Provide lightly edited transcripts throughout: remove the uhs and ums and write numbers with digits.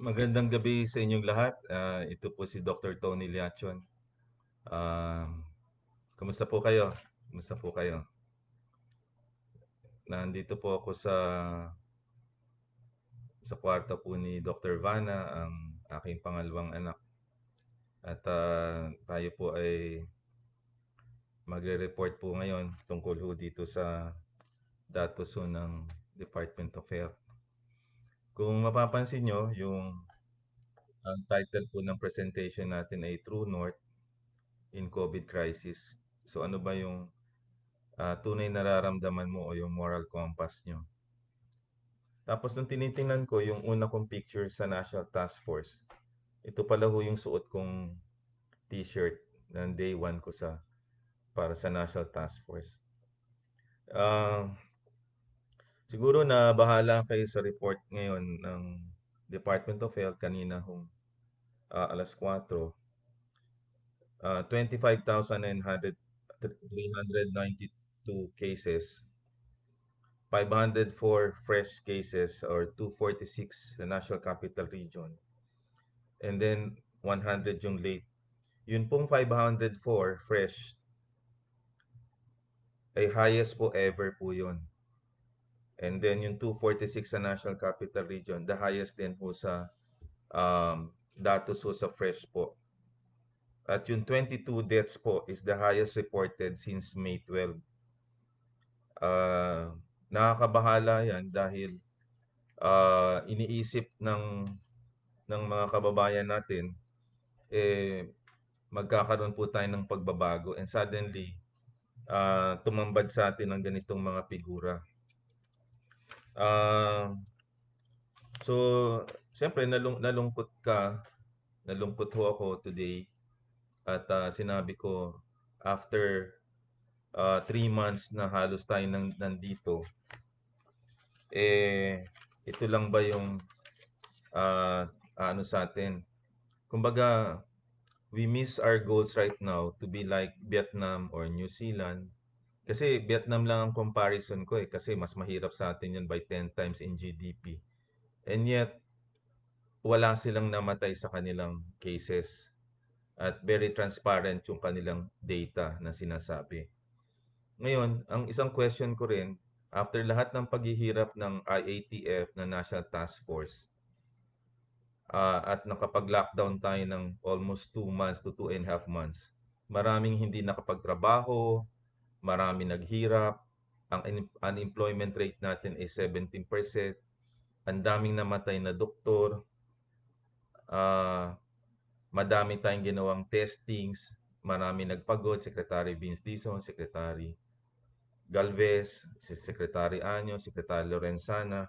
Magandang gabi sa inyong lahat. Ito po si Dr. Tony Leachon. Um, Kumusta po kayo? Kumusta po kayo? Nandito po ako sa kwarto po ni Dr. Vana, ang aking pangalawang anak. At tayo po ay magre-report po ngayon tungkol ho dito sa datos ho ng Department of Health. Kung mapapansin nyo, ang title po ng presentation natin ay True North in COVID Crisis. So ano ba yung tunay nararamdaman mo o yung moral compass nyo? Tapos nung tinitingnan ko yung una kong picture sa National Task Force, ito pala ho yung suot kong t-shirt ng day 1 ko para sa National Task Force. Ah, Siguro na bahala kayo sa report ngayon ng Department of Health kanina hong alas 4. 25,392 cases, 504 fresh cases or 246 sa National Capital Region. And then 100 yung late. Yun pong 504 fresh ay highest po ever po yun. And then yung 246 sa National Capital Region, the highest din po sa datos po sa fresh po. At yung 22 deaths po is the highest reported since May 12. Nakakabahala yan dahil iniisip ng mga kababayan natin, magkakaroon po tayo ng pagbabago and suddenly tumambad sa atin ng ganitong mga figura. Uh, so, siyempre nalungkot ho ako today at sinabi ko after 3 months na halos tayo nandito, ito lang ba yung ano sa atin? Kumbaga, we miss our goals right now to be like Vietnam or New Zealand. Kasi Vietnam lang ang comparison ko kasi mas mahirap sa atin yun by 10 times in GDP. And yet, wala silang namatay sa kanilang cases. At very transparent yung kanilang data na sinasabi. Ngayon, ang isang question ko rin, after lahat ng paghihirap ng IATF na National Task Force, at nakapag-lockdown tayo ng almost 2 months to 2.5 months, maraming hindi nakapagtrabaho, marami naghirap, ang unemployment rate natin ay 17%, ang daming namatay na doktor, madami tayong ginawang testings, marami nagpagod, Secretary Vince Dizon, Secretary Galvez, si Secretary Anyo, Secretary Lorenzana.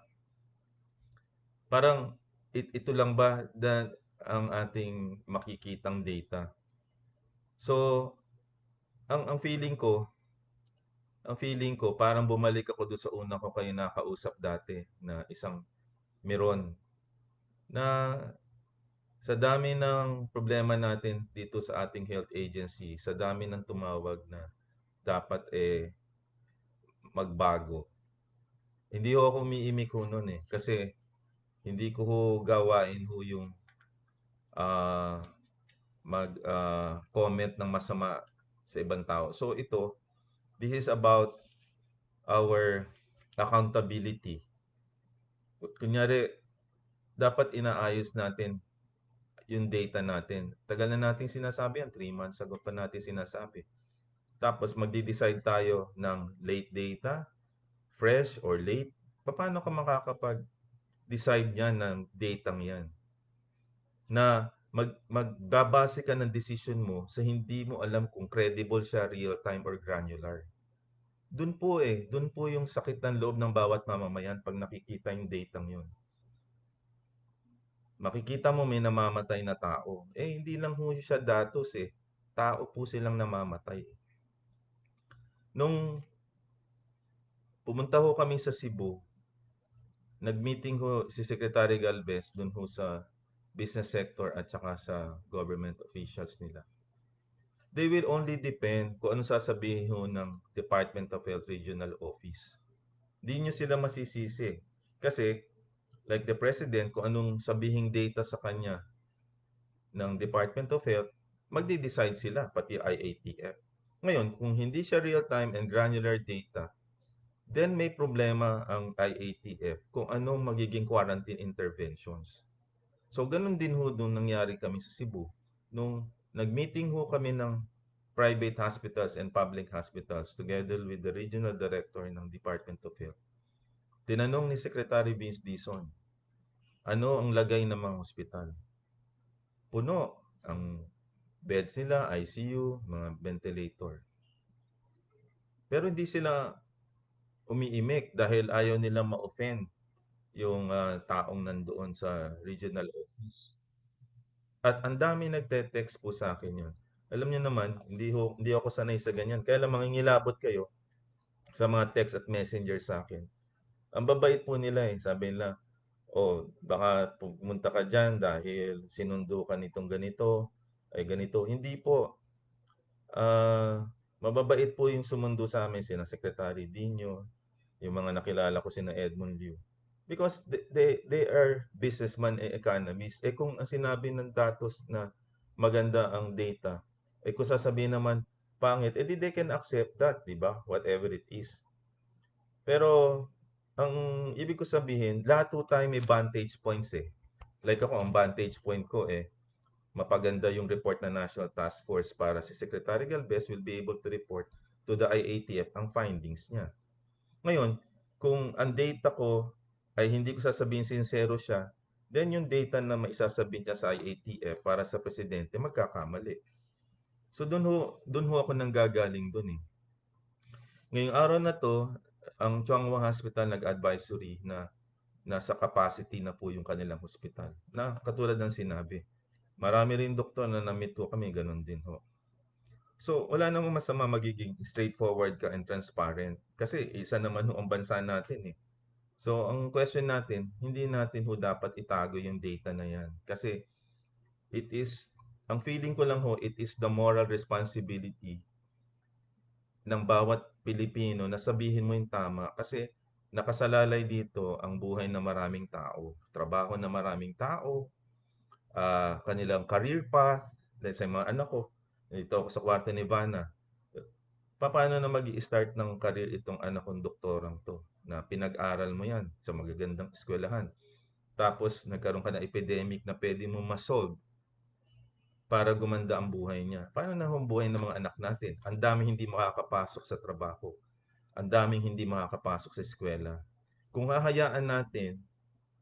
Parang ito lang ba ang ating makikitang data? So, ang feeling ko parang bumalik ako doon sa una ko kayo nakausap dati na isang Miron na sa dami ng problema natin dito sa ating health agency, sa dami ng tumawag na dapat magbago. Hindi ho ako umiimik ho nun kasi hindi ko ho gawain ho yung mag-comment ng masama sa ibang tao. So this is about our accountability. Kunyari, dapat inaayos natin yung data natin. Tagal na natin sinasabi yan, 3 months ago pa natin sinasabi. Tapos magde-decide tayo ng late data, fresh or late. Paano ka makakapag-decide yan ng datang yan? Na magbabase ka ng decision mo sa hindi mo alam kung credible siya, real-time or granular. Doon po yung sakit ng loob ng bawat mamamayan pag nakikita yung datang yun. Makikita mo may namamatay na tao. Hindi lang ho siya datos Tao po silang namamatay. Nung pumunta ho kami sa Cebu, nag-meeting ho si Secretary Galvez dun ho sa business sector at saka sa government officials nila. They will only depend kung ano sasabihin ho ng Department of Health Regional Office. Hindi nyo sila masisisi. Kasi Like the President, kung anong sabihing data sa kanya ng Department of Health, magde-decide sila, pati IATF. Ngayon, kung hindi siya real-time and granular data, then may problema ang IATF kung anong magiging quarantine interventions. So, ganun din ho nung nangyari kami sa Cebu. Nung nag-meeting ho kami ng private hospitals and public hospitals together with the regional director ng Department of Health. Tinanong ni Secretary Vince Dizon, ano ang lagay ng mga hospital? Puno ang beds nila, ICU, mga ventilator. Pero hindi sila umiimik dahil ayaw nila ma-offend yung taong nandoon sa regional office. At ang dami nagte-text po sa akin yun. Alam niyo naman, hindi ako sanay sa ganyan. Kaya lang mangingilabot kayo sa mga text at messenger sa akin. Ang babait po nila eh. Sabi nila, oh, baka pumunta ka dyan dahil sinundo ka nitong ganito, ay ganito. Hindi po. Mababait po yung sumundo sa amin, sina Secretary Dino, yung mga nakilala ko sina Edmund Liu. Because they are businessman and economists. Eh kung ang sinabi ng datos na maganda ang data, eh kung sasabihin naman pangit, eh di they can accept that, di ba? Whatever it is. Pero ang ibig ko sabihin, lahat po tayo may vantage points eh. Like ako, ang vantage point ko eh, mapaganda yung report ng National Task Force para si Secretary Galvez will be able to report to the IATF ang findings niya. Ngayon, kung ang data ko ay hindi ko sasabihin sincero siya, then yung data na maisasabihin niya sa IATF para sa presidente magkakamali. So doon ho ako nanggagaling doon eh. Ngayong araw na to, ang Chongwa Hospital nag-advisory na nasa capacity na po yung kanilang hospital. Na katulad ng sinabi, marami rin doktor na na-meet ko kami, ganun din ho. So, wala namang masama magiging straightforward ka and transparent. Kasi isa naman ho ang bansa natin eh. So, ang question natin, hindi natin ho dapat itago yung data na yan. Kasi it is, ang feeling ko lang ho, it is the moral responsibility ng bawat Pilipino na sabihin mo yung tama. Kasi nakasalalay dito ang buhay ng maraming tao, trabaho ng maraming tao, kanilang career path, let's say mga anak ko, dito ako sa kwarto ni Vanna, paano na mag start ng career itong anak kong doktorang to, na pinag-aral mo yan sa magagandang eskwelahan. Tapos nagkaroon ka ng epidemic na pwede mo ma-solve para gumanda ang buhay niya. Paano na ang buhay ng mga anak natin? Ang dami hindi makakapasok sa trabaho. Ang daming hindi makakapasok sa eskwela. Kung hahayaan natin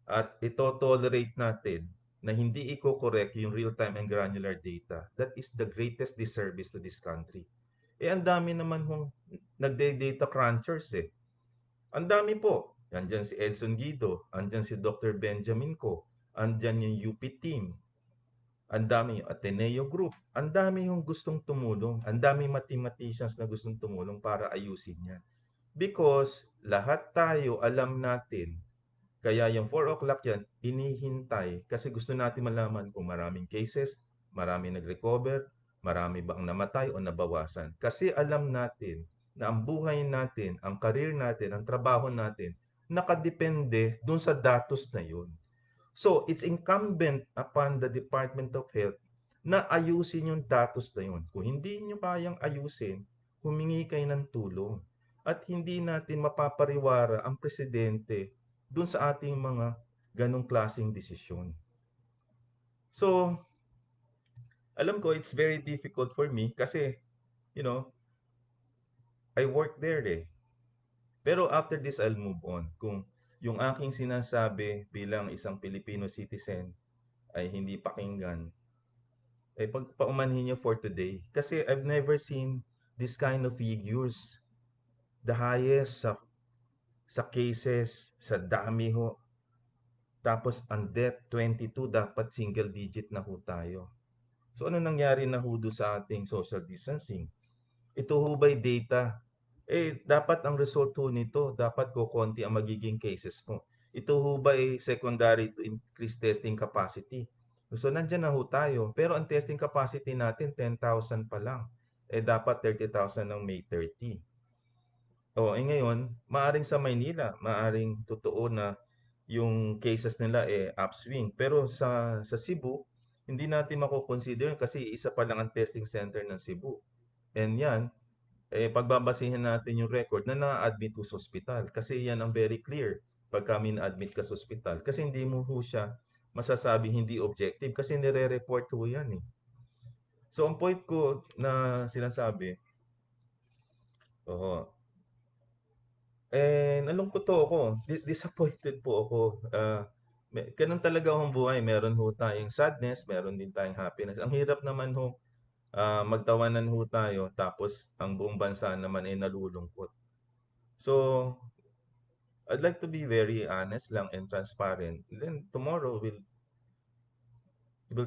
at ito tolerate natin na hindi i-correct yung real-time and granular data, that is the greatest disservice to this country. Eh, ang dami naman hong nagde-data crunchers eh. Ang dami po. Andyan si Edson Guido, andyan si Dr. Benjamin Ko, andyan yung UP team, ang dami yung Ateneo Group, ang dami yung gustong tumulong, ang dami mathematicians na gustong tumulong para ayusin yan. Because lahat tayo alam natin, kaya yung 4 o'clock yan, inihintay kasi gusto natin malaman kung maraming cases, marami nag-recover, marami ba ang namatay o nabawasan. Kasi alam natin na ang buhay natin, ang career natin, ang trabaho natin, nakadepende dun sa datos na yun. So, it's incumbent upon the Department of Health na ayusin yung datos na yun. Kung hindi nyo kayang ayusin, humingi kayo ng tulong. At hindi natin mapapariwara ang presidente dun sa ating mga ganong klaseng desisyon. So, alam ko it's very difficult for me kasi, you know, I work there eh. Pero after this, I'll move on. Kung yung aking sinasabi bilang isang Filipino citizen ay hindi pakinggan, eh paumanhin niyo for today. Kasi I've never seen this kind of figures. The highest sa cases, sa dami ho. Tapos ang death, 22, dapat single digit na ho tayo. So ano nangyari na ho sa ating social distancing? Ito ho ba'y data? Eh, dapat ang result ho nito, dapat kokonti ang magiging cases mo. Ito ho ba'y secondary to increase testing capacity? So, nandyan na ho tayo. Pero ang testing capacity natin, 10,000 pa lang. Eh, dapat 30,000 ng May 30. O, eh ngayon, maaring sa Maynila, maaring totoo na yung cases nila upswing. Pero sa Cebu, hindi natin mako-consider yun kasi isa pa lang ang testing center ng Cebu. And yan, pagbabasihan natin yung record na na-admit ho sa ospital. Kasi yan ang very clear pag kami na-admit ka sa ospital. Kasi hindi mo ho siya masasabing hindi objective kasi nire-report ho yan eh. So ang point ko na sinasabi, oo, nalungkot po ako, disappointed po ako. Ganun talaga ang buhay, meron ho tayong sadness, meron din tayong happiness. Ang hirap naman ho, magtawanan ho tayo tapos ang buong bansa naman ay nalulungkot. So, I'd like to be very honest lang and transparent. Then tomorrow we'll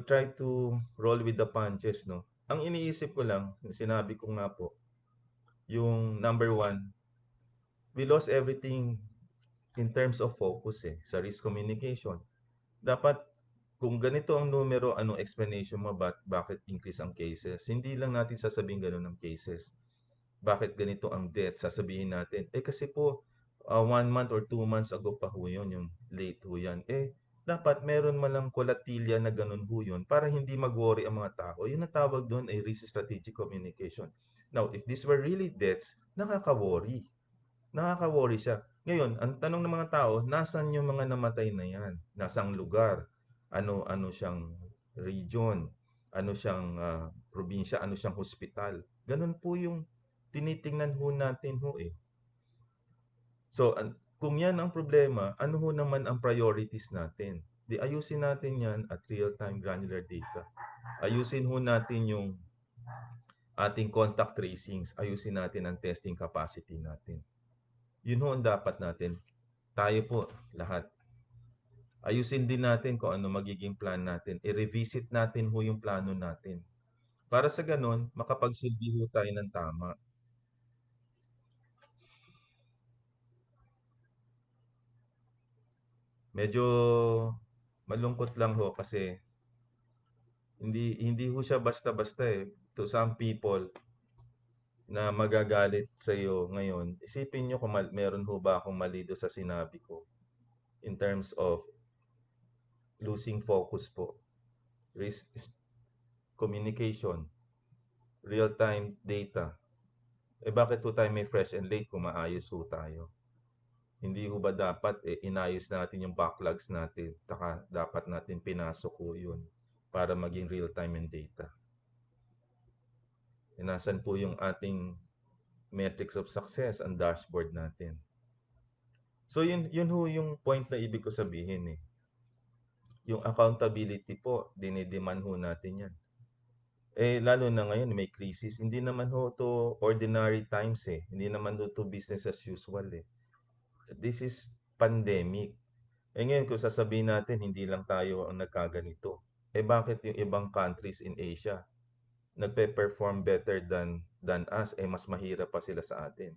try to roll with the punches, no? Ang iniisip ko lang, sinabi ko nga po, yung number one, we lost everything in terms of focus sa risk communication. Dapat kung ganito ang numero, anong explanation mo bakit increase ang cases? Hindi lang natin sasabihin gano'n ng cases. Bakit ganito ang death? Sasabihin natin, kasi po, 1 month or 2 months ago pa ho yun, yung late ho yan. Dapat meron man lang kolatilya na ganun ho yun para hindi mag-worry ang mga tao. Yun ang tawag doon ay risk strategic communication. Now, if these were really deaths, nakaka-worry siya. Ngayon, ang tanong ng mga tao, nasaan yung mga namatay na yan? Nasang lugar? Ano siyang region? Ano siyang probinsya? Ano siyang hospital? Ganun po yung tinitingnan ho natin ho eh. So, kung yan ang problema, ano ho naman ang priorities natin? Di ayusin natin yan at real-time granular data. Ayusin ho natin yung ating contact tracings. Ayusin natin ang testing capacity natin. Yun ho ang dapat natin. Tayo po, lahat. Ayusin din natin kung ano magiging plan natin. I-revisit natin ho yung plano natin. Para sa ganun, makapagsilbi ho tayo ng tama. Medyo malungkot lang ho kasi hindi ho siya basta-basta eh. To some people na magagalit sa iyo ngayon, isipin niyo kung meron ho ba akong mali do sa sinabi ko in terms of losing focus po. Risk communication, real-time data. Bakit po tayo may fresh and late kung maayos ho tayo? Hindi ho ba dapat inayos natin yung backlogs natin? Taka dapat natin pinasok ho yun para maging real-time and data. Nasan po yung ating metrics of success, ang dashboard natin. So yun ho yung point na ibig ko sabihin eh. Yung accountability po, dinidemand ho natin yan. Lalo na ngayon may crisis, hindi naman ho to ordinary times eh. Hindi naman ho to business as usual eh. This is pandemic. Ngayon kung sasabihin natin hindi lang tayo ang nagkaganito. Bakit yung ibang countries in Asia nagpe-perform better than us mas mahirap pa sila sa atin.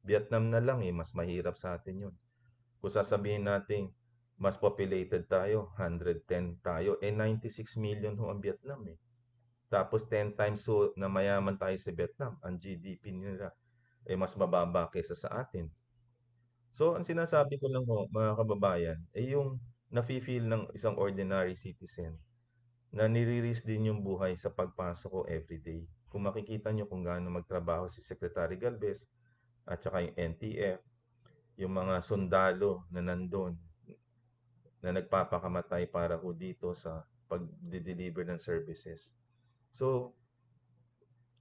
Vietnam na lang mas mahirap sa atin yun. Kung sasabihin natin mas populated tayo, 110 tayo, 96 million ho ang Vietnam eh. Tapos 10 times so na mayaman tayo sa Vietnam, ang GDP nila mas mababa kaysa sa atin. So, ang sinasabi ko lang ho, mga kababayan, yung nafi-feel ng isang ordinary citizen na nire-risk din yung buhay sa pagpasok ko everyday. Kung makikita nyo kung gaano magtrabaho si Secretary Galvez at saka yung NTF, yung mga sundalo na nandun na nagpapakamatay para ho dito sa pag-deliver ng services. So,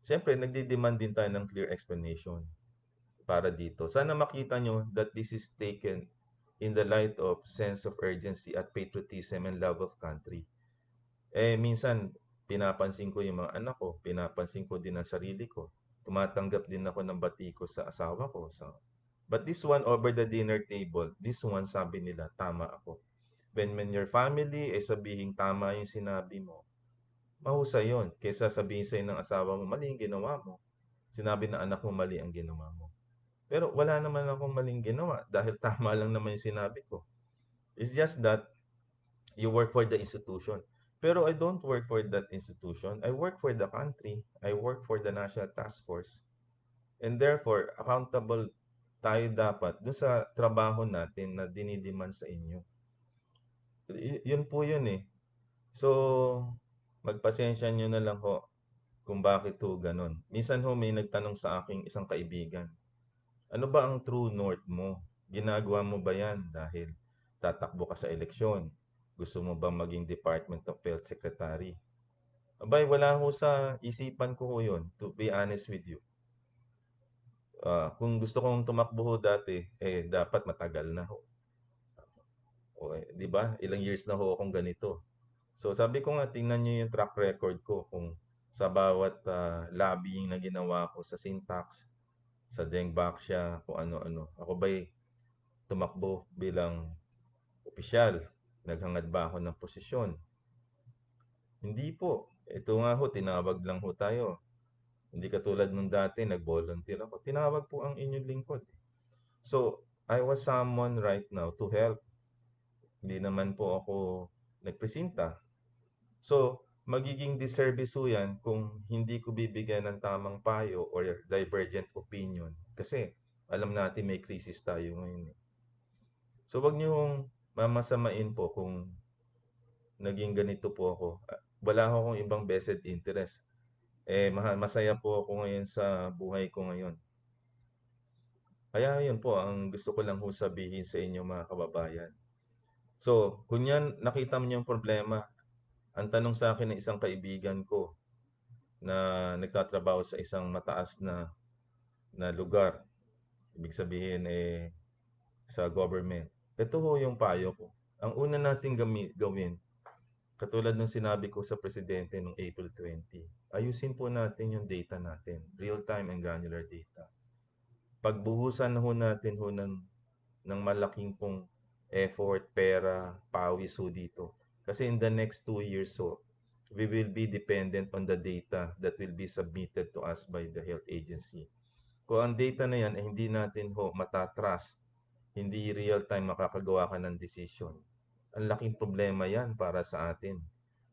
siyempre, nagdi-demand din tayo ng clear explanation para dito. Sana makita nyo that this is taken in the light of sense of urgency at patriotism and love of country. Minsan, pinapansin ko yung mga anak ko, pinapansin ko din ang sarili ko. Tumatanggap din ako ng batiko sa asawa ko. But this one over the dinner table, this one sabi nila, tama ako. When your family ay sabihin tama yung sinabi mo, mahusay yun. Kaysa sabihin sa'yo ng asawa mo, mali yung ginawa mo. Sinabi ng anak mo, mali ang ginawa mo. Pero wala naman akong maling ginawa dahil tama lang naman yung sinabi ko. It's just that you work for the institution. Pero I don't work for that institution. I work for the country. I work for the National Task Force. And therefore, accountable tayo dapat dun sa trabaho natin na dinidiman sa inyo. Yun po yun eh. So, magpasensya nyo na lang ho kung bakit ho ganun. Minsan ho may nagtanong sa aking isang kaibigan, ano ba ang true north mo? Ginagawa mo ba yan dahil tatakbo ka sa eleksyon? Gusto mo ba maging Department of Health Secretary? Abay, wala ho sa isipan ko ho yun, to be honest with you. Kung gusto kong tumakbo ho dati, dapat matagal na ho. O, 'di ba? Ilang years na ho akong ganito. So sabi ko nga, tingnan niyo yung track record ko kung sa bawat lobbying na ginawa ko sa Syntax, sa Deng Baksya, kung ano-ano. Ako ba'y tumakbo bilang opisyal? Naghangad ba ako ng posisyon? Hindi po. Ito nga ho, tinawag lang ho tayo. Hindi katulad nung dati, nag-volunteer ako. Tinawag po ang inyong lingkod. So, I was someone right now to help. Hindi naman po ako nagpresinta. So, magiging disservice ho yan kung hindi ko bibigyan ng tamang payo or divergent opinion. Kasi alam natin may krisis tayo ngayon. So, wag niyo hong mamasamain po kung naging ganito po ako. Wala ho akong ibang vested interest. Masaya po ako ngayon sa buhay ko ngayon. Kaya yun po, ang gusto ko lang ho sabihin sa inyo mga kababayan. So, kunyan nakita mo yung problema, ang tanong sa akin ng isang kaibigan ko na nagtatrabaho sa isang mataas na lugar, ibig sabihin sa government. Ito ho yung payo ko. Ang una nating gawin, katulad ng sinabi ko sa presidente noong April 20, ayusin po natin yung data natin, real-time and granular data. Pagbuhusan ho natin ho ng malaking pong effort, pera, pawis ho dito. Kasi in the next 2 years ho, we will be dependent on the data that will be submitted to us by the health agency. Kung ang data na yan ay hindi natin ho matatrust, hindi real time makakagawa ka ng decision, ang laking problema yan para sa atin.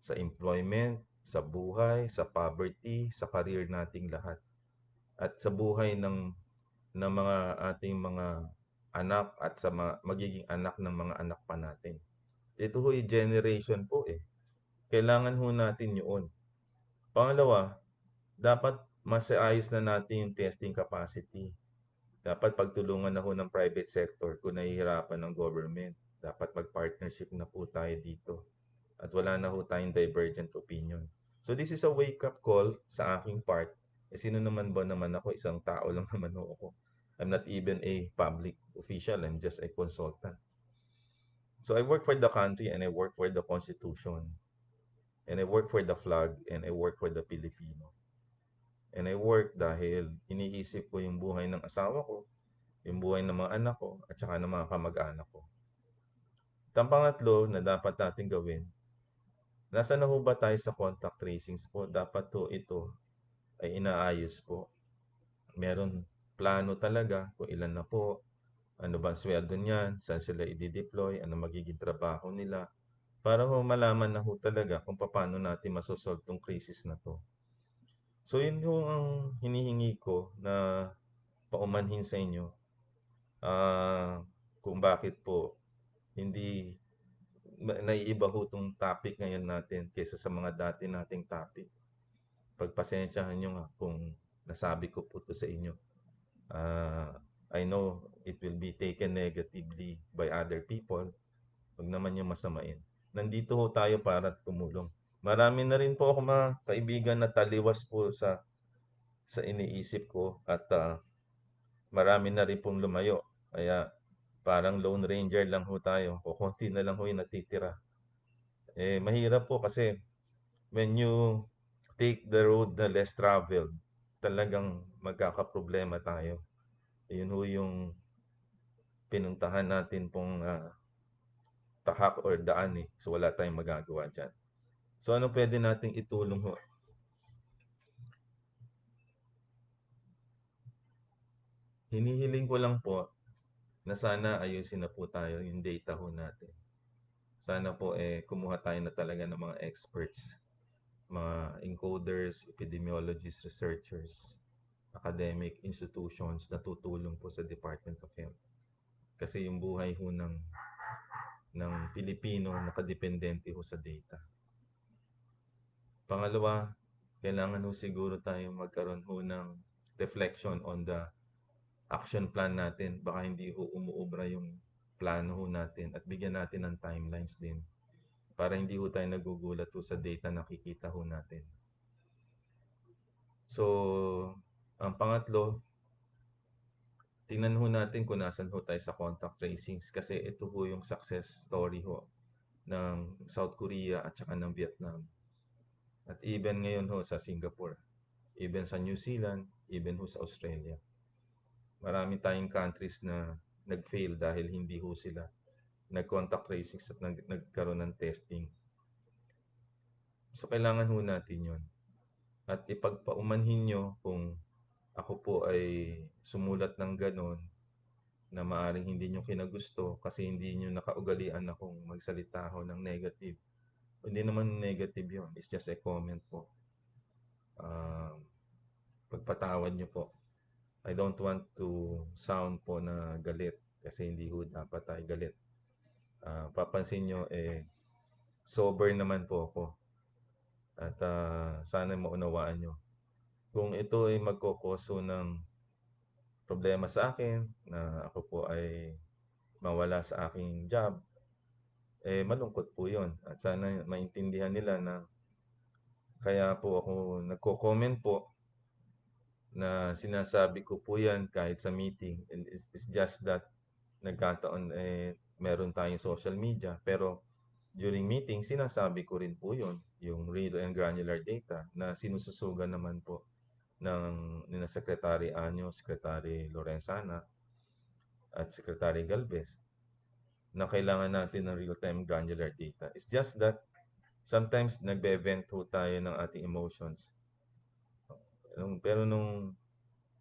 Sa employment, sa buhay, sa poverty, sa career nating lahat. At sa buhay ng mga ating mga anak at sa magiging anak ng mga anak pa natin. Ito ho generation po eh. Kailangan ho natin yun. Pangalawa, dapat mas ayos na natin yung testing capacity. Dapat pagtulungan na ho ng private sector kung nahihirapan ng government. Dapat mag-partnership na po tayo dito. At wala na ho tayong divergent opinion. So this is a wake-up call sa aking part. Sino naman ba naman ako? Isang tao lang naman ho ako. I'm not even a public official. I'm just a consultant. So I work for the country and I work for the Constitution. And I work for the flag and I work for the Filipino. And I work dahil iniisip ko yung buhay ng asawa ko, yung buhay ng mga anak ko, at saka ng mga kamag-anak ko. Ang pangatlo na dapat natin gawin, nasa na ho ba tayo sa contact tracings po? Dapat to ito ay inaayos po. Meron plano talaga kung ilan na po, ano ba ang sweldo niyan, saan sila i-deploy, ano magiging trabaho nila, para ho malaman na ho talaga kung paano natin masosolve tong krisis na to. So yun yung ang hinihingi ko na paumanhin sa inyo. Kung bakit po hindi naiiba ho itong topic ngayon natin kaysa sa mga dati nating topic. Pagpasensyahan nyo nga kung nasabi ko po to sa inyo. Uh, I know it will be taken negatively by other people. Huwag naman yung masamain. Nandito ho tayo para tumulong. Marami na rin po ako mga kaibigan na taliwas po sa iniisip ko at marami na rin pong lumayo. Kaya parang Lone Ranger lang ho tayo. O konti na lang ho yung natitira. Mahirap po kasi when you take the road na less traveled, talagang magkakaproblema tayo. Yun ho yung pinuntahan natin pong tahak or daan eh. So wala tayong magagawa dyan. So ano pwede nating itulong ho? Hinihiling ko lang po na sana ayusin na po tayo yung data ho natin. Sana po kumuha tayo na talaga ng mga experts, mga encoders, epidemiologists, researchers, academic institutions na tutulong po sa Department of Health. Kasi yung buhay ho ng Pilipino nakadependente ho sa data. Pangalawa, kailangan ho siguro tayong magkaroon ho ng reflection on the action plan natin. Baka hindi ho umuubra yung plano ho natin at bigyan natin ng timelines din para hindi ho tayo nagugulat ho sa data na nakikita ho natin. So, ang pangatlo, tingnan ho natin kung nasan ho tayo sa contact tracings kasi ito ho yung success story ho ng South Korea at saka ng Vietnam. At even ngayon ho sa Singapore, even sa New Zealand, even ho sa Australia. Marami tayong countries na nag-fail dahil hindi ho sila nag-contact tracing at nagkaroon ng testing. So, kailangan ho natin yon. At ipagpaumanhin nyo kung ako po ay sumulat ng ganon na maaring hindi nyo kinagusto kasi hindi nyo nakaugalian akong magsalita ho ng negative. Hindi naman negative yon. It's just a comment po. Pagpatawad nyo po. I don't want to sound po na galit kasi hindi ho dapat tayo galit. Papansin nyo, sober naman po ako. At sana maunawaan nyo. Kung ito ay magkokoso ng problema sa akin, na ako po ay mawala sa aking job, malungkot po yon. At sana maintindihan nila na kaya po ako nagko-comment po na sinasabi ko po yan kahit sa meeting. And it's just that nagkataon meron tayong social media. Pero during meeting, sinasabi ko rin po yun, yung real and granular data na sinususugan naman po ng Secretary Anyo, Secretary Lorenzana, at Secretary Galvez na kailangan natin ng real-time granular data. It's just that sometimes nagbe-vent ho tayo ng ating emotions. Pero nung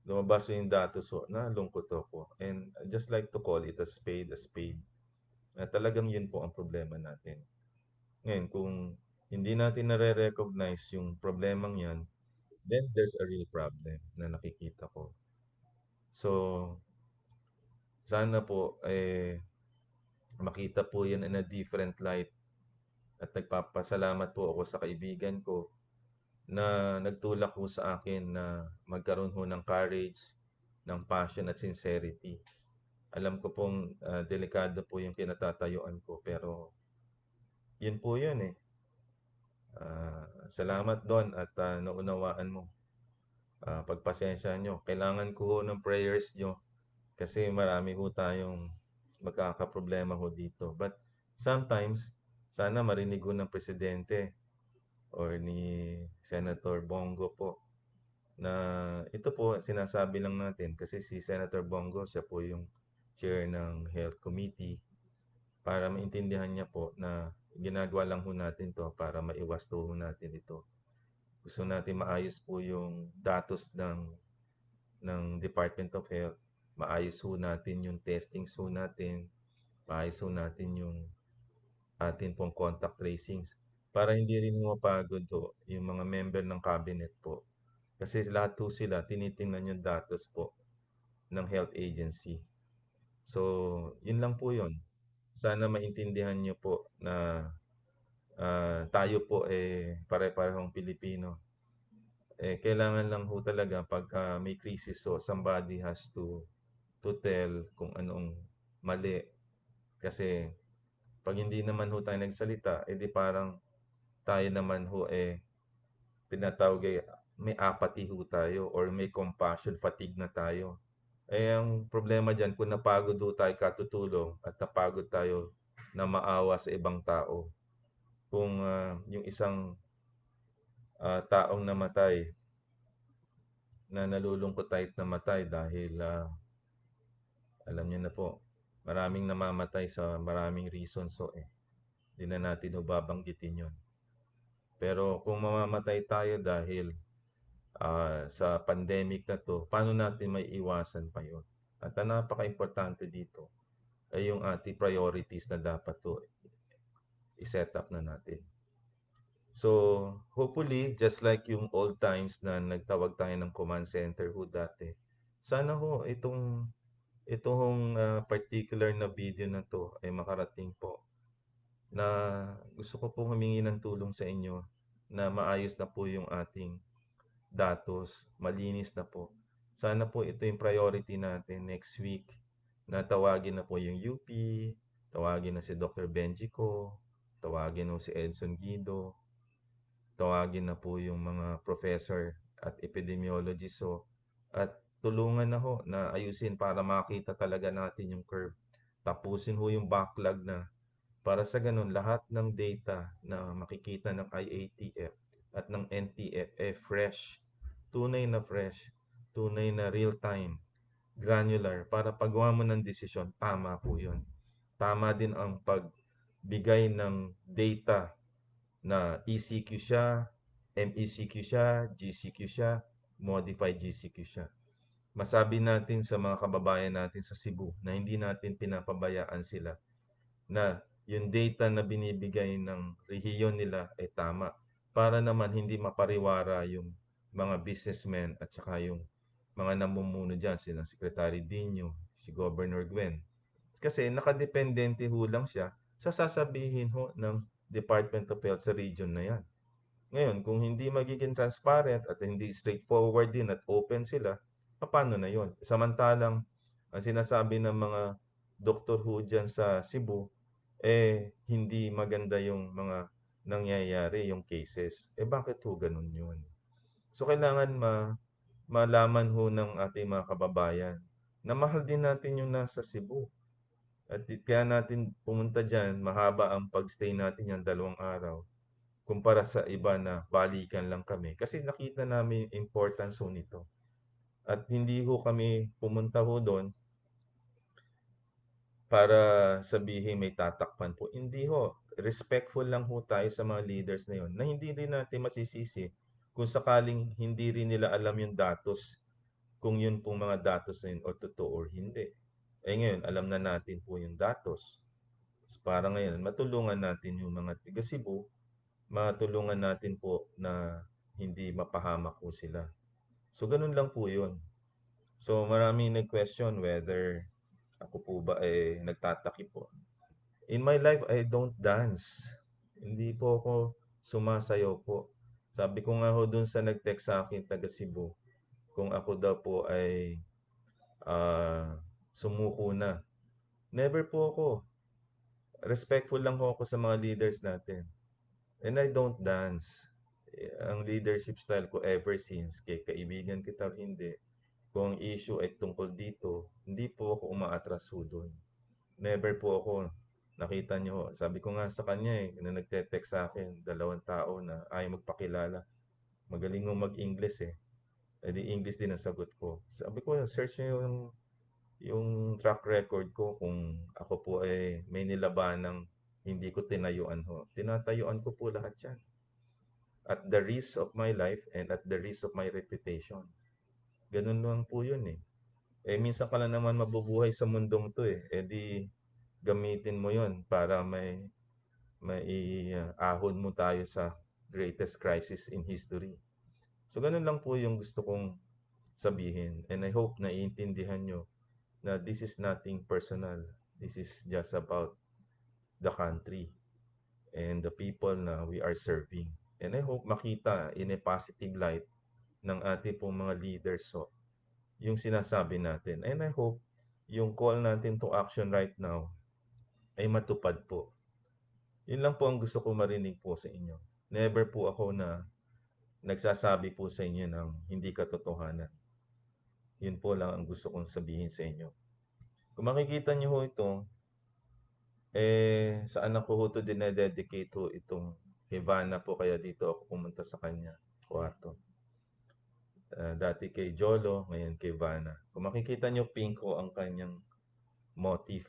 lumabas yung datos ho, nalungkot ako. And I just like to call it a spade a spade. Talagang yun po ang problema natin. Ngayon, kung hindi natin nare-recognize yung problemang yan, then there's a real problem na nakikita ko. So, sana po makita po yan in a different light at nagpapasalamat po ako sa kaibigan ko na nagtulak ho sa akin na magkaroon ho ng courage, ng passion at sincerity. Alam ko pong delikado po yung kinatatayuan ko pero yun po yun eh. Salamat doon at naunawaan mo. Pagpasensya nyo. Kailangan ko ho ng prayers nyo kasi marami ho tayong magkakaproblema ho dito. But sometimes, sana marinig ho ng Presidente or ni Senator Bongo po na ito po sinasabi lang natin kasi si Senator Bongo siya po yung chair ng Health Committee para maintindihan niya po na ginagawa lang ho natin to para maiwas ho natin ito. Gusto natin maayos po yung datos ng Department of Health, maayos ho natin yung testing ho natin, maayos ho natin yung atin pong contact tracings para hindi rin mapagod ho yung mga member ng cabinet po. Kasi lahat po sila tinitingnan yung datos po ng health agency. So, yun lang po yun. Sana maintindihan nyo po na tayo po pare-parehong Pilipino. Kailangan lang ho talaga pagka may krisis so somebody has to tell kung anong mali. Kasi pag hindi naman ho tayo nagsalita, edi parang tayo naman ho tinatawag may apathy ho tayo or may compassion fatigue na tayo. Ang problema diyan kung napagod ho tayo katutulong at napagod tayo na maawa sa ibang tao. Kung yung isang taong namatay na nalulungkot tayo namatay dahil alam niyo na po, maraming namamatay sa maraming reasons so hindi na natin babanggitin yon. Pero kung mamamatay tayo dahil sa pandemic na to, paano natin may iwasan pa yon? At ang napaka-importante dito ay yung ating priorities na dapat to i-set up na natin. So, hopefully, just like yung old times na nagtawag tayo ng command center ho dati, sana ho itong particular na video na to ay makarating po na gusto ko pong humingi ng tulong sa inyo na maayos na po yung ating datos, malinis na po. Sana po ito yung priority natin next week na tawagin na po yung UP, tawagin na si Dr. Benji ko, tawagin na si Edson Guido, tawagin na po yung mga professor at epidemiologist so at tulungan na ho na ayusin para makita talaga natin yung curve. Tapusin ho yung backlog na para sa ganun lahat ng data na makikita ng IATF at ng NTF fresh, tunay na real time, granular para paggawa mo ng desisyon, tama po 'yun. Tama din ang pagbigay ng data na ECQ siya, MECQ siya, GCQ siya, modified GCQ siya. Masabi natin sa mga kababayan natin sa Cebu na hindi natin pinapabayaan sila na yung data na binibigay ng rehiyon nila ay tama para naman hindi mapariwara yung mga businessmen at saka yung mga namumuno dyan, sila Secretary Dino, si Governor Gwen. Kasi nakadependente ho lang siya sa sasabihin ho ng Department of Health sa region na yan. Ngayon, kung hindi magiging transparent at hindi straightforward din at open sila, paano na yon? Samantalang, ang sinasabi ng mga doktor ho dyan sa Cebu, hindi maganda yung mga nangyayari, yung cases. Bakit ho ganun yun? So, kailangan malaman ho ng ating mga kababayan na mahal din natin yung nasa Cebu. At kaya natin pumunta dyan, mahaba ang pagstay natin yan 2 araw kumpara sa iba na balikan lang kami. Kasi nakita namin yung importance ho nito. At hindi ho kami pumunta ho doon para sabihin may tatakpan po. Hindi ho. Respectful lang ho tayo sa mga leaders na yon na hindi rin natin masisisi kung sakaling hindi rin nila alam yung datos, kung yun pong mga datos na yun o totoo or hindi. Ngayon, alam na natin po yung datos. So, para ngayon, matulungan natin yung mga tiga Cebu, matulungan natin po na hindi mapahamak po sila. So, ganun lang po yun. So, maraming nag-question whether ako po ba nagtatakip po. In my life, I don't dance. Hindi po ako sumasayaw po. Sabi ko nga ho dun sa nag-text sa akin taga Cebu, kung ako daw po ay sumuko na. Never po ako. Respectful lang ho ako sa mga leaders natin. And I don't dance. Ang leadership style ko ever since, kay kaibigan kita o hindi, kung ang issue ay tungkol dito, hindi po ako umaatras ho doon. Never po ako. Nakita niyo ho. Sabi ko nga sa kanya na nagte-text sa akin, 2 tao na ayaw magpakilala. Magaling mo mag-English eh. Eh di English din ang sagot ko. Sabi ko, search niyo yung track record ko kung ako po ay may nilabanang hindi ko tinayuan ho. Tinatayuan ko po lahat yan. At the risk of my life and at the risk of my reputation. Ganun lang po yun eh. Minsan ka lang naman mabubuhay sa mundong to eh. Di gamitin mo yon para ahon mo tayo sa greatest crisis in history. So ganun lang po yung gusto kong sabihin. And I hope na iintindihan nyo na this is nothing personal. This is just about the country and the people na we are serving. And I hope makita in a positive light ng ating pong mga leaders so, yung sinasabi natin. And I hope yung call natin to action right now ay matupad po. Yun lang po ang gusto ko marinig po sa inyo. Never po ako na nagsasabi po sa inyo ng hindi katotohanan. Yun po lang ang gusto kong sabihin sa inyo. Kung makikita niyo ho ito, sa anak ko ho ito dinededicate ho itong kay Vanna po kaya dito ako pumunta sa kanya kwarto. Dati kay Jolo, ngayon kay Vanna. Kung makikita niyo pink ho ang kanyang motif.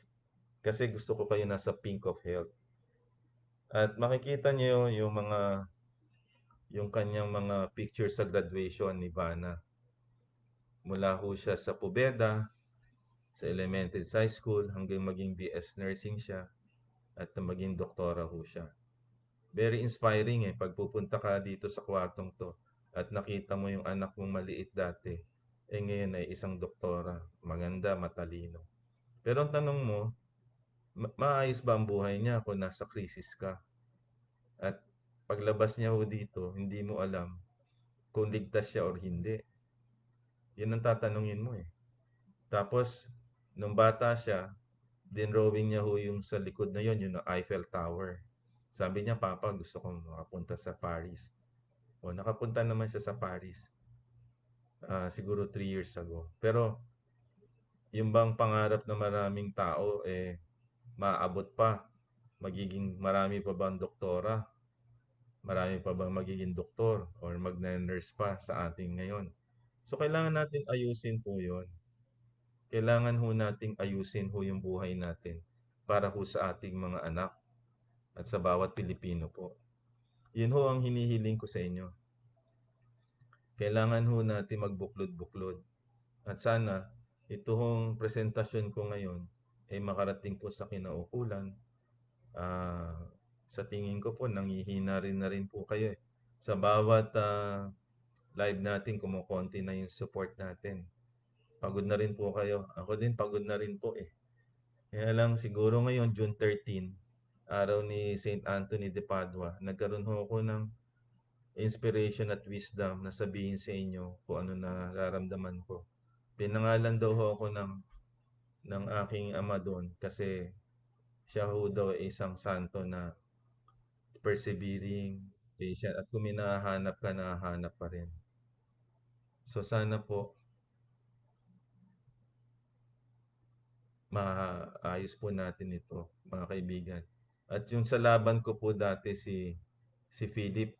Kasi gusto ko kayo nasa pink of health. At makikita niyo yung kanyang mga pictures sa graduation ni Vanna. Mula ho siya sa Pobeda, sa elementary sa high school, hanggang maging BS nursing siya at maging doktora ho siya. Very inspiring pag pupunta ka dito sa kwartong to at nakita mo yung anak mong maliit dati, ngayon ay isang doktora, maganda, matalino. Pero ang tanong mo, Maayos ba ang buhay niya kung nasa krisis ka? At paglabas niya ho dito, hindi mo alam kung ligtas siya or hindi. Yun ang tatanungin mo eh. Tapos, nung bata siya, dinrowing niya ho yung sa likod na yun, yung Eiffel Tower. Sabi niya, Papa, gusto kong makapunta sa Paris. O, nakapunta naman siya sa Paris. Siguro 3 years ago. Pero, yung bang pangarap na maraming tao, maabot pa. Magiging marami pa bang doktora? Marami pa bang magiging doktor or magne-nurse pa sa ating ngayon? So, kailangan natin ayusin po yun. Kailangan ho nating ayusin ho yung buhay natin para ho sa ating mga anak at sa bawat Pilipino po. Yun ho ang hinihiling ko sa inyo. Kailangan ho natin magbuklod-buklod. At sana, ito hong presentasyon ko ngayon ay makarating po sa kinaukulan. Ah, sa tingin ko po, nanghihina rin na rin po kayo eh. Sa bawat live natin, kumukonti na yung support natin. Pagod na rin po kayo. Ako din, pagod na rin po eh. Kaya lang siguro ngayon, June 13, araw ni Saint Anthony de Padua, nagkaroon ho ako ng inspiration at wisdom na sabihin sa inyo kung ano na nararamdaman ko. Pinangalan daw ho ako ng aking ama doon kasi siya ho daw ay isang santo na persevering, patient, at kung may nahahanap ka, nahahanap pa rin. So sana po maayos po natin ito, mga kaibigan. At yung sa laban ko po dati si Philip,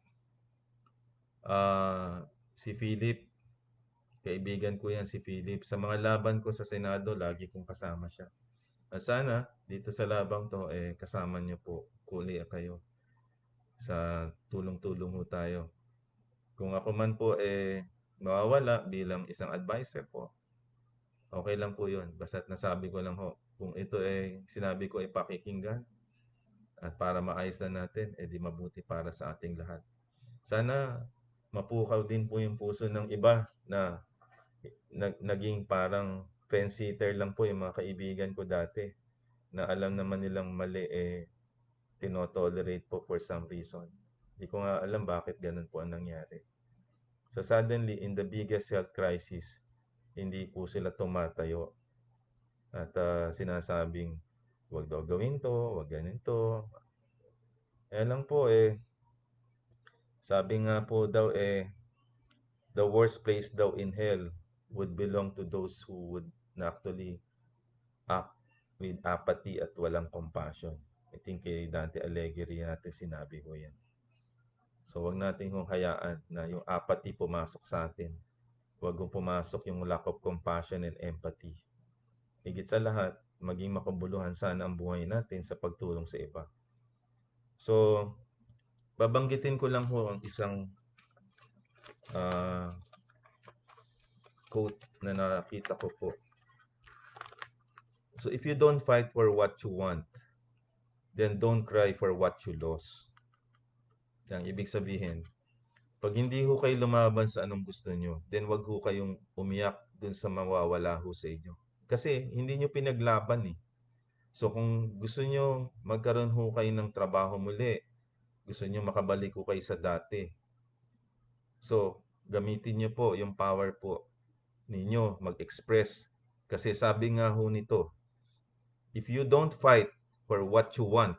ah si Philip, kaibigan ko yan si Philip. Sa mga laban ko sa Senado, lagi kong kasama siya. At sana dito sa labang to kasama niyo po, kuli kayo sa tulong-tulong ho tayo. Kung ako man po mawawala bilang isang advisor po, okay lang po 'yun. Basta't nasabi ko lang ho, kung ito sinabi ko ay pakikinggan at para maayos na natin, di mabuti para sa ating lahat. Sana mapukaw din po yung puso ng iba na naging parang fence-sitter lang po yung mga kaibigan ko dati na alam naman nilang mali tinotolerate po for some reason. Hindi ko nga alam bakit ganun po ang nangyari. So suddenly, in the biggest health crisis, hindi po sila tumatayo at sinasabing, wag daw gawin to, wag ganito. Kaya lang po sabi nga po daw the worst place daw in hell would belong to those who would actually act with apathy at walang compassion. I think kay Dante Alighieri natin sinabi ko yan. So wag natin kung hayaan na yung apathy pumasok sa atin. Wag kong pumasok yung lack of compassion and empathy. Higit sa lahat, maging makabuluhan sana ang buhay natin sa pagtulong sa iba. So, babanggitin ko lang ho ang isang uh, quote na nakita ko po. So, if you don't fight for what you want, then don't cry for what you lost. Yang ibig sabihin, pag hindi ho kayo lumaban sa anong gusto nyo, then wag ho kayong umiyak dun sa mawawala ho sa inyo. Kasi hindi nyo pinaglaban eh. So kung gusto nyo magkaroon ho kayo ng trabaho muli, gusto nyo makabalik ho kayo sa dati. So gamitin nyo po yung power po ninyo mag-express. Kasi sabi nga ho nito, if you don't fight for what you want,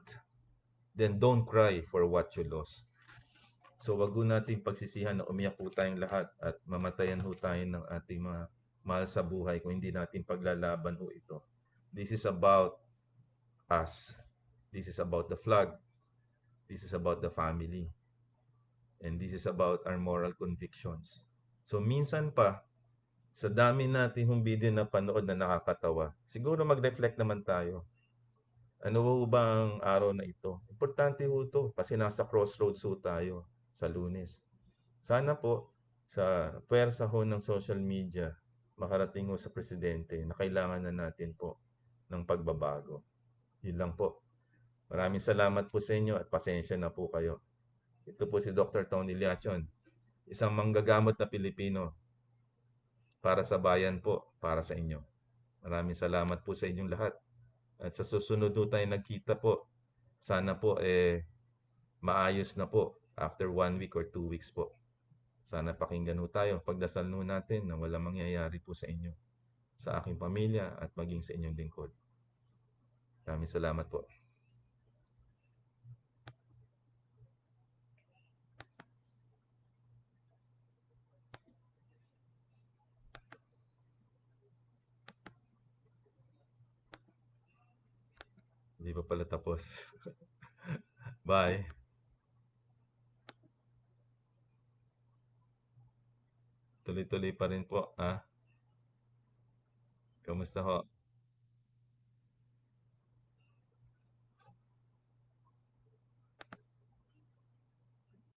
then don't cry for what you lost. So wag ho nating pagsisihan na umiyak po tayong lahat at mamatayan ho tayo ng ating mga mahal sa buhay kung hindi natin paglalaban ho ito. This is about us. This is about the flag. This is about the family. And this is about our moral convictions. So minsan pa, sa dami natin yung video na panood na nakakatawa, siguro mag-reflect naman tayo. Ano ba ang araw na ito? Importante ho ito kasi nasa crossroads ho tayo sa Lunes. Sana po sa pwersa ho ng social media, makarating ho sa presidente na kailangan na natin po ng pagbabago. Yun lang po. Maraming salamat po sa inyo at pasensya na po kayo. Ito po si Dr. Tony Leachon, isang manggagamot na Pilipino para sa bayan po, para sa inyo. Maraming salamat po sa inyong lahat. At sa susunod po tayo nagkita po, sana po maayos na po after 1 week or 2 weeks po. Sana pakinggan ho tayo. Pagdasal ho natin na walang mangyayari po sa inyo, sa aking pamilya at maging sa inyong lingkod. Maraming salamat po. Hindi pa pala tapos. Bye. Tuloy-tuloy pa rin po. Ah, kamusta ho?